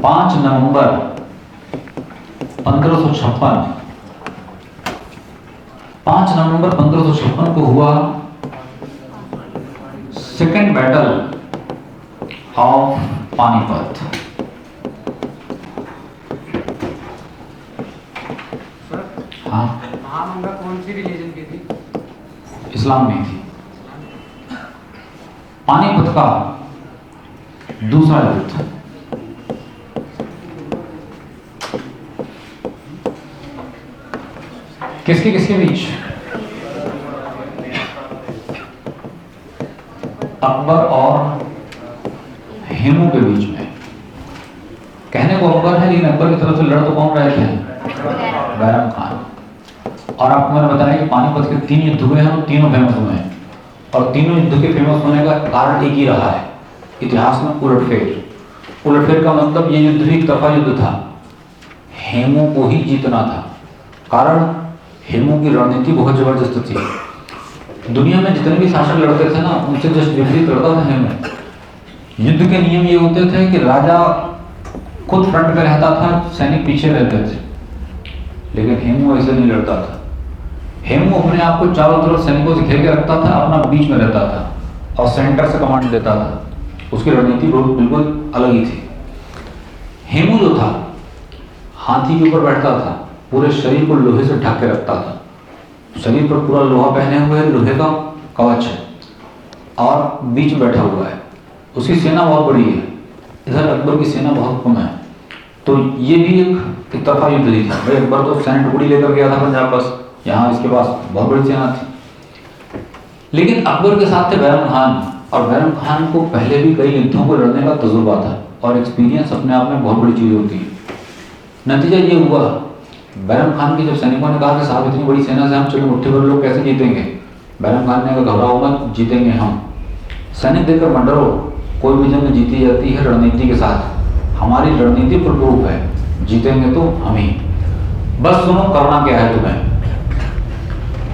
5 नवंबर 1556, 5 नवंबर 1556 को हुआ second battle of Panipat. हाँ, महामंगा कौन सी रिलीजन की थी? इस्लाम में थी। पानीपत का दूसरा युद्ध। किसके किसके बीच? अकबर और हेमू के बीच में। कहने को अकबर है, लेकिन अकबर की तरफ से लड़ तो कौन रहे थे? बैरम खान। और आपको मैंने बताया कि पानीपत के 3 युद्ध हुए हैं और तीनों फेमस हुए हैं, और तीनों युद्ध के फेमस होने का कारण एक ही रहा है, इतिहास में उलटफेर। उलटफेर का मतलब ये युद्ध भी एक तरफा युद्ध था, हेमू को ही जीतना था। कारण हेमू की रणनीति बहुत जबरदस्त थी। दुनिया में जितने भी शासक लड़ते थे ना, उनसे जस्ट विपरीत लड़ता था हेमू। युद्ध के नियम ये होते थे कि राजा खुद फ्रंट पे रहता था, सैनिक पीछे रहते थे, लेकिन हेमू ऐसे नहीं लड़ता था। हेमू अपने आप को चारों तरफ सैनिकों से घेर के रखता था, अपना बीच में रहता था और सेंटर से कमांड देता था। उसकी रणनीति बहुत बिल्कुल अलग ही थी। हेमू जो था, हाथी के ऊपर बैठता था, पूरे शरीर को लोहे से ढक के रखता था। शरीर पर पूरा लोहा पहने हुए, लोहे का कवच है, और बीच में बैठा हुआ है। उसकी सेना बहुत बड़ी है, इधर अकबर की सेना बहुत कम है। तो ये भी एक तरफा युद्ध ही था। भाई अकबर तो सैन्य टुकड़ी लेकर गया था पंजाब, बस यहाँ इसके पास बहुत बड़ी सेना थी। लेकिन अकबर के साथ थे बैरम खान, और बैरम खान को पहले भी कई युद्धों को लड़ने का तजुर्बा था, और एक्सपीरियंस अपने आप में बहुत बड़ी चीज़ होती है। नतीजा ये हुआ, बैरम खान के जब सैनिकों ने कहा कि साहब इतनी बड़ी सेना से हम चलो मुट्ठी भर लोग कैसे जीतेंगे, बैरम खान ने कहा घबराओ मत, जीतेंगे हम। सैनिक देखकर मत डरो, कोई भी जंग जीती जाती है रणनीति के साथ। हमारी रणनीति पर प्रूफ है, जीतेंगे तो हम ही, बस सुनो करना क्या है तुम्हें।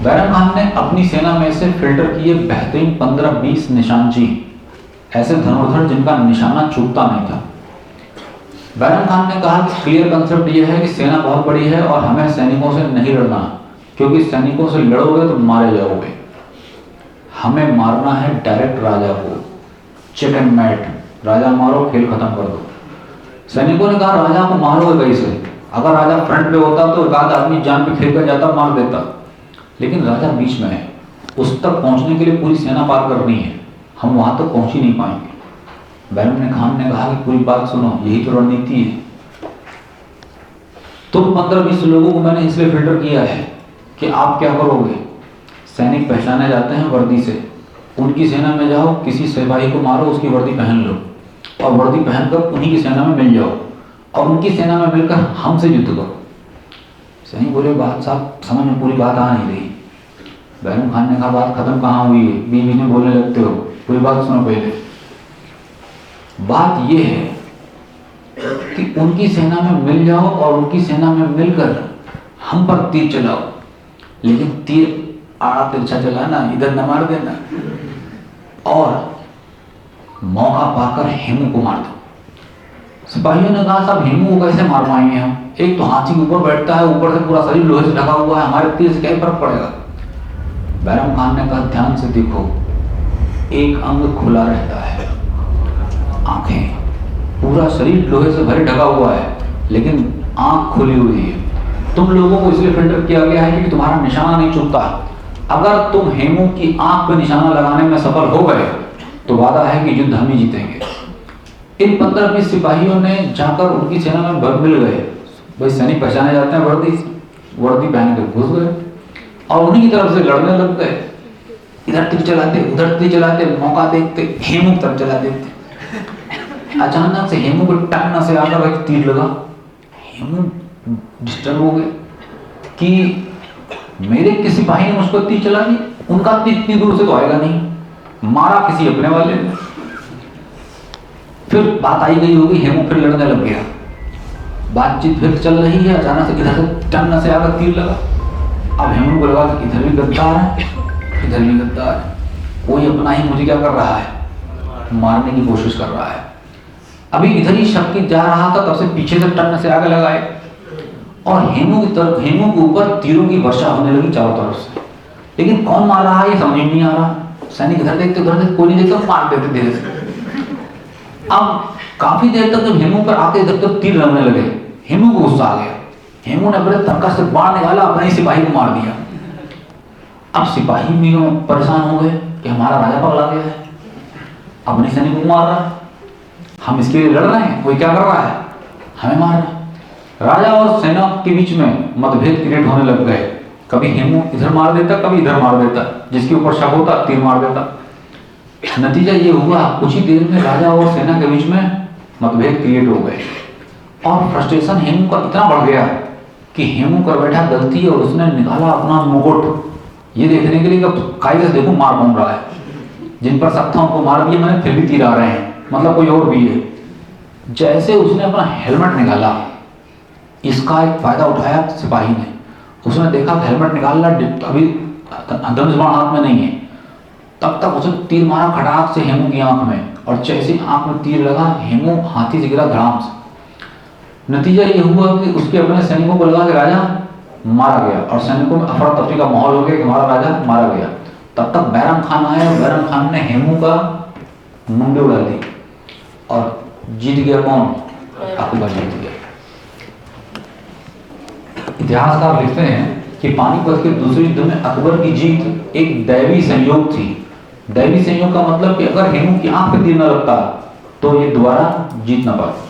बैरम खान ने अपनी सेना में से फिल्टर किए बेहतरीन 15-20 निशानची, ऐसे धनुर्धर जिनका निशाना चूकता नहीं था। बैरम खान ने कहा कि क्लियर कंसेप्ट यह है कि सेना बहुत बड़ी है और हमें सैनिकों से नहीं लड़ना, क्योंकि सैनिकों से लड़ोगे तो मारे जाओगे। हमें मारना है डायरेक्ट राजा को, चेक एंड मैट, राजा मारो खेल खत्म कर दो। सैनिकों ने कहा राजा को मारोगे कैसे? अगर राजा फ्रंट पे होता तो एक आध आदमी जान पे खेल कर जाता, मार देता, लेकिन राजा बीच में है, उस तक पहुंचने के लिए पूरी सेना पार करनी है, हम वहां तक पहुंच ही नहीं पाएंगे। बैरम खान ने कहा कि पूरी बात सुनो, यही तो रणनीति है। तुम 15-20 लोगों को मैंने इसलिए फिल्टर किया है कि आप क्या करोगे, सैनिक पहचाने जाते हैं वर्दी से, उनकी सेना में जाओ, किसी सिपाही को मारो, उसकी वर्दी पहन लो, और वर्दी पहनकर उन्हीं की सेना में मिल जाओ, और उनकी सेना में मिलकर हमसे युद्ध करो। सैनिक बोले बात साहब समझ में पूरी बात आ नहीं रही। बैरम खान ने कहा बात खत्म कहाँ हुई है, बीच बीच में बोलने लगते हो, पूरी बात सुनो पहले। बात यह है कि उनकी सेना में मिल जाओ और उनकी सेना में मिलकर हम पर तीर चलाओ, लेकिन तीर आड़ा तिरछा चलाना, इधर न मार देना, और मौका पाकर हेमू को मार दो। सिपाहियों ने कहा साहब हेमू को कैसे मार पाएंगे हम, एक तो हाथी के ऊपर बैठता है, ऊपर से पूरा शरीर लोहे से ढका हुआ है, हमारे तीर से क्या फर्क पड़ेगा। बैरम खान ने कहा ध्यान से देखो, एक अंग खुला रहता है, आंखें, पूरा शरीर लोहे से भरे ढका हुआ है, लेकिन आंख खुली हुई है। तुम लोगों को इसलिए फिल्टर किया गया है कि तुम्हारा निशाना नहीं चूकता। अगर तुम हेमू की आंख पर निशाना लगाने में सफल हो गए तो वादा है कि युद्ध हम ही जीतेंगे। इन 15-20 सिपाहियों ने जाकर उनकी सेना में मिल गए। भाई सैनिक पहचाने जाते हैं, वर्दी पहन के घुस गए और उन्हीं की तरफ से लड़ने लग गए। इधर तीर चलाते, उधर तीर चलाते, मौका देखते, हेमू की तरफ चला देते। अचानक से हेमू को टकना से आकर एक तीर लगा। हेमू डिस्टर्ब हो गए कि मेरे किसी सिपाही ने मुझ पर तीर चला दी, उनका तीर इतनी दूर से तो आएगा नहीं, मारा किसी अपने वाले ने। फिर बात आई गई होगी, हेमू फिर लड़ने लग गया, बातचीत फिर चल रही है, अचानक से इधर से टकना से आकर तीर लगा। अब हेमू को लगा कि इधर भी गद्दार है, इधर भी गद्दार है, कोई अपना ही मुझे क्या कर रहा है, मारने की कोशिश कर रहा है। अभी इधर ही शक्ति जा रहा था, तब से पीछे से टन से आगे लगाए और हेमू के ऊपर तीरों की वर्षा होने लगी चारों तरफ से। लेकिन कौन मार रहा है ये समझ नहीं आ रहा। सैनिक इधर देखते उधर देखते, कोई नहीं देखता, मार देते धीरे से। अब काफी देर तक जब हेमू पर आके इधर तक तीर लगने लगे, हेमू को गुस्सा आ गया। हेमू ने बड़े तर्कश से बाण निकाला, अपने सिपाही को मार दिया। अब सिपाही भी परेशान हो गए कि हमारा राजा पगला गया है, अपने सैनिकों को मार रहा है, हम इसके लिए लड़ रहे हैं, कोई क्या कर रहा है, हमें मार रहा है। राजा और सेना के बीच में मतभेद क्रिएट होने लग गए। कभी हेमू इधर मार देता, कभी इधर मार देता, जिसके ऊपर शक होता तीर मार देता। नतीजा ये हुआ, कुछ ही देर में राजा और सेना के बीच में मतभेद क्रिएट हो गए और फ्रस्ट्रेशन हेमू का इतना बढ़ गया कि हेमू कर बैठा गलती और उसने निकाला अपना मुकुट, ये देखने के लिए कि कायदे से देखो मार कौन रहा है। जिन पर शक था उनको मार दिया मैंने, फिर भी तीर आ रहे हैं, मतलब कोई और भी है। जैसे उसने अपना हेलमेट निकाला, इसका एक फायदा उठाया सिपाही ने। उसने देखा कि हेलमेट निकालना अभी धनुष बाण हाथ में नहीं है, तब तक उसने तीर मारा खटाक से हेमू की आंख में, और जैसे आंख में तीर लगा हेमू हाथी से गिरा धड़ाम से। नतीजा ये हुआ कि उसके अपने सैनिकों को लगा कि राजा मारा गया, और सैनिकों में अफरा तफरी का माहौल हो गया कि हमारा राजा मारा गया। तब तक बैरम खान आए और बैरम खान ने हेमू का मुंडे उड़ा दी और जीत गया कौन? अकबर जीत गया। इतिहासकार लिखते हैं कि पानीपत के दूसरे युद्ध में अकबर की जीत एक दैवी संयोग थी। दैवी संयोग का मतलब कि अगर हेमू की आंख पे तीर न लगता तो ये दोबारा जीत न पाते।